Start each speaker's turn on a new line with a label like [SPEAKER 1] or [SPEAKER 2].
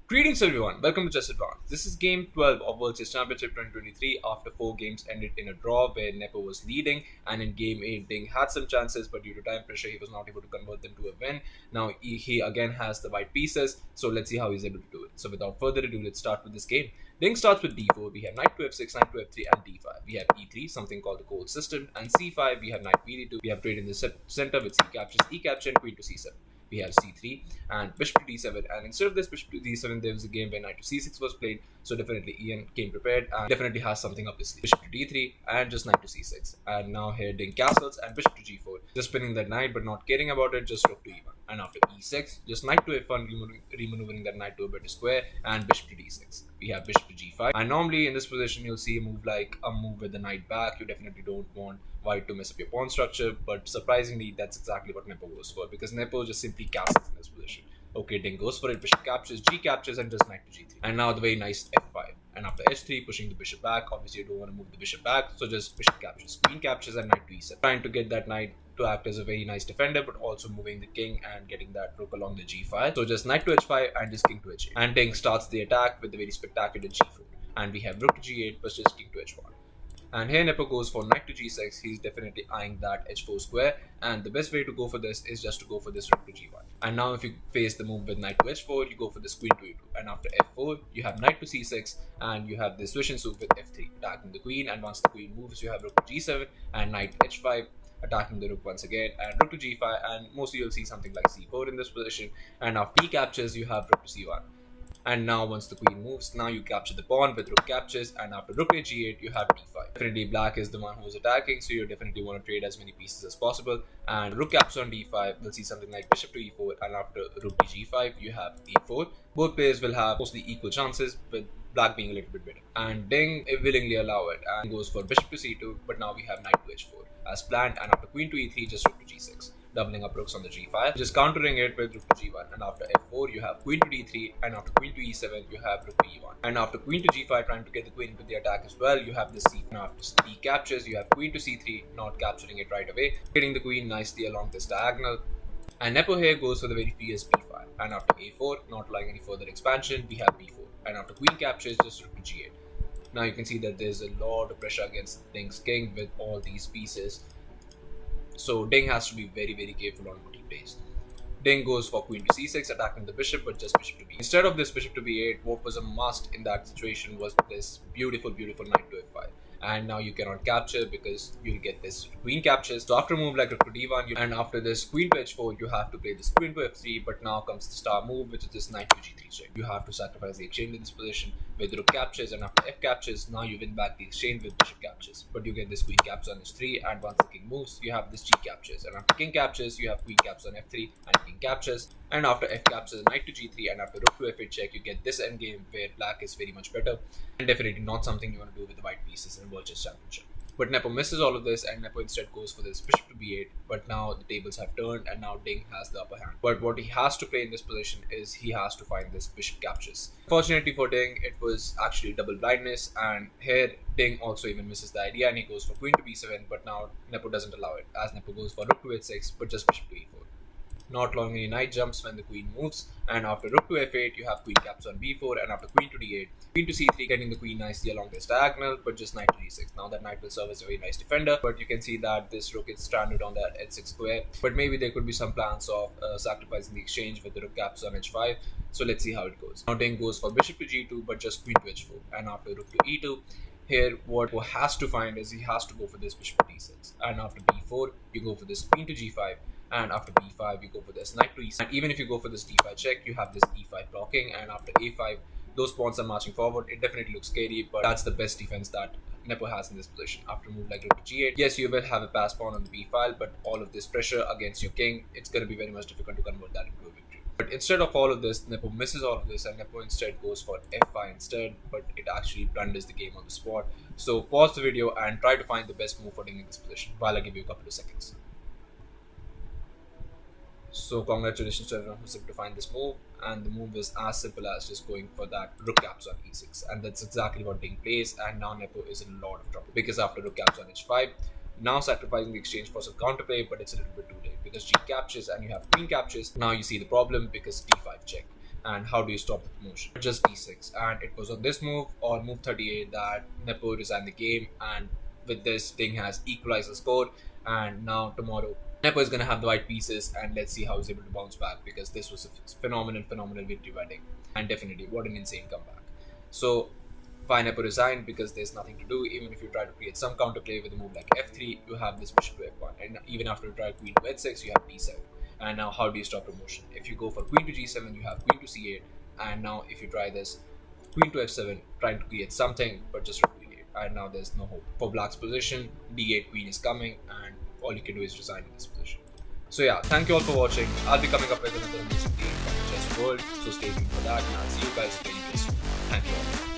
[SPEAKER 1] Greetings everyone, welcome to Chess Advance. This is game 12 of World Chess Championship 2023 after 4 games ended in a draw where Nepo was leading, and in game 8 Ding had some chances but due to time pressure he was not able to convert them to a win. Now he again has the white pieces, so let's see how he's able to do it. So without further ado, let's start with this game. Ding starts with d4, we have knight to f6, knight to f3 and d5. We have e3, something called the cold system, and c5 we have knight bd2. We have trade in the center with c captures, e capture and queen to c7. We have c3 and bishop to d7, and instead of this bishop to d7 there was a game where knight to c6 was played, so definitely Ian came prepared and definitely has something up his sleeve. Bishop to d3 and just knight to c6, and now here Ding castles and bishop to g4, just spinning that knight but not caring about it, just rook to e1, and after e6 just knight to f1, removing that knight to a better square, and bishop to d6. We have bishop to g5, and normally in this position you'll see a move like a move with the knight back. You definitely don't want white to mess up your pawn structure, but surprisingly that's exactly what Nepo goes for, because Nepo just simply castles in this position. Okay, Ding goes for it, bishop captures, g captures and just knight to g3, and now the very nice f5, and after h3 pushing the bishop back. Obviously you don't want to move the bishop back, so just bishop captures, queen captures and knight to e7, trying to get that knight to act as a very nice defender but also moving the king and getting that rook along the g file. So just knight to h5 and just king to h8, and Ding starts the attack with the very spectacular g4, and we have rook to g8 but just king to h1. And here Nepo goes for knight to g6. He's definitely eyeing that h4 square, and the best way to go for this is just to go for this rook to g1. And now if you face the move with knight to h4, you go for this queen to e2, and after f4 you have knight to c6, and you have this swish and swoop with f3 attacking the queen, and once the queen moves you have rook to g7 and knight h5 attacking the rook once again, and rook to g5, and mostly you'll see something like c4 in this position, and after d captures you have rook to c1. And now once the queen moves, now you capture the pawn with rook captures, and after rook to g8 you have d5. Definitely black is the one who is attacking, so you definitely want to trade as many pieces as possible, and rook captures on d5, we'll see something like bishop to e4, and after rook to g5 you have e4. Both players will have mostly equal chances, with black being a little bit better, and Ding willingly allow it and goes for bishop to c2, but now we have knight to h4 as planned, and after queen to e3 just rook to g6, doubling up rooks on the g file, just countering it with rook to g1, and after f4 you have queen to d3, and after queen to e7 you have rook to e1, and after queen to g5 trying to get the queen into the attack as well, you have the c. And after d captures you have queen to c3, not capturing it right away, getting the queen nicely along this diagonal, and Nepo here goes for the very fierce b5, and after a4, not allowing any further expansion, we have b4, and after queen captures just rook to g8. Now you can see that there's a lot of pressure against Ding's king with all these pieces, so Ding has to be very careful on what he plays. Ding goes for queen to c6, attacking the bishop, but just bishop to b8. Instead of this bishop to b8, what was a must in that situation was this beautiful knight to f5. And now you cannot capture because you'll get this queen captures. So after a move like rook to d1, and after this queen to h4, you have to play this queen to f3, but now comes the star move, which is this knight to g3 check. You have to sacrifice the exchange in this position with rook captures, and after f captures, now you win back the exchange with bishop captures. But you get this queen captures on h3, and once the king moves, you have this g captures, and after king captures, you have queen captures on f3 and king captures, and after f captures, knight to g3, and after rook to f8 check, you get this endgame where black is very much better, and definitely not something you want to do with the white pieces in World Chess Championship. But Nepo misses all of this, and Nepo instead goes for this bishop to b8, but now the tables have turned and now Ding has the upper hand. But what he has to play in this position is he has to find this bishop captures. Fortunately for Ding, it was actually double blindness, and here Ding also even misses the idea and he goes for queen to b7, but now Nepo doesn't allow it, as Nepo goes for rook to h6 but just bishop to e4. Not allowing any knight jumps when the queen moves, and after rook to f8 you have queen captures on b4, and after queen to d8, queen to c3, getting the queen nicely along this diagonal, but just knight to d6. Now that knight will serve as a very nice defender, but you can see that this rook is stranded on that h6 square, but maybe there could be some plans of sacrificing the exchange with the rook captures on h5, so let's see how it goes. Now Ding goes for bishop to g2 but just queen to h4, and after rook to e2, here what he has to find is he has to go for this bishop to d6, and after b4 you go for this queen to g5, and after b5 you go for this knight to e7, and even if you go for this d5 check you have this e5 blocking, and after a5 those pawns are marching forward. It definitely looks scary, but that's the best defense that Nepo has in this position. After a move like rook to g8, yes, you will have a pass pawn on the b file, but all of this pressure against your king, it's going to be very much difficult to convert that into a victory. But instead of all of this, Nepo misses all of this, and Nepo instead goes for f5 instead, but it actually blunders the game on the spot. So pause the video and try to find the best move for Ding in this position while I give you a couple of seconds. So congratulations to everyone who's able to find this move, and the move is as simple as just going for that rook captures on e6, and that's exactly what Ding plays. And now Nepo is in a lot of trouble, because after rook captures on h5, now sacrificing the exchange for some counterplay, but it's a little bit too late because g captures and you have queen captures. Now you see the problem because d5 check, and how do you stop the promotion? Just d6, and it was on this move, or move 38, that Nepo resigned the game, and with this, Ding has equalized the score, and now tomorrow Nepo is going to have the white pieces, and let's see how he's able to bounce back, because this was a phenomenal victory by Ding, and definitely what an insane comeback. So why Nepo resigned? Because there's nothing to do. Even if you try to create some counterplay with a move like f3, you have this bishop to f1, and even after you try queen to h6, you have d7. And now how do you stop promotion? If you go for queen to g7, you have queen to c8, and now if you try this queen to f7, trying to create something, but just rook d8, and now there's no hope for black's position. d8 queen is coming, and all you can do is resign in this position. So yeah, thank you all for watching. I'll be coming up with another amazing game from the chess world, so stay tuned for that, and I'll see you guys very soon. Thank you all.